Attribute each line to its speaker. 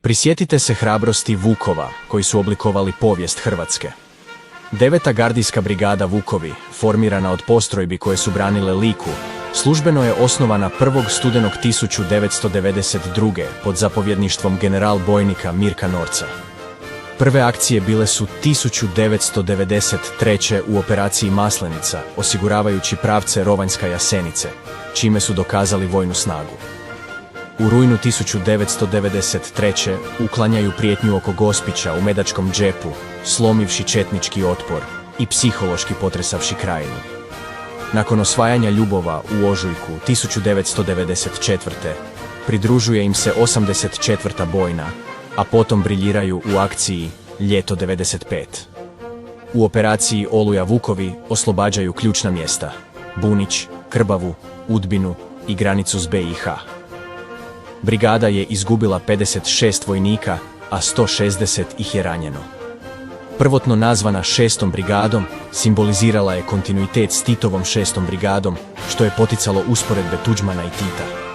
Speaker 1: Prisjetite se hrabrosti Vukova, koji su oblikovali povijest Hrvatske. 9. gardijska brigada Vukovi, formirana od postrojbi koje su branile Liku, službeno je osnovana 1. studenog 1992. pod zapovjedništvom general bojnika Mirka Norca. Prve akcije bile su 1993. u operaciji Maslenica, osiguravajući pravce Rovanjska-Jasenice, čime su dokazali vojnu snagu. U rujnu 1993. uklanjaju prijetnju oko Gospića u Medačkom džepu, slomivši četnički otpor i psihološki potresavši krajinu. Nakon osvajanja Ljubova u ožujku 1994. pridružuje im se 84. bojna, a potom briljiraju u akciji Ljeto 95. U operaciji Oluja Vukovi oslobađaju ključna mjesta: Bunić, Krbavu, Udbinu i granicu s BiH. Brigada je izgubila 56 vojnika, a 160 ih je ranjeno. Prvotno nazvana 6. brigadom, simbolizirala je kontinuitet s Titovom 6. brigadom, što je poticalo usporedbe Tuđmana i Tita.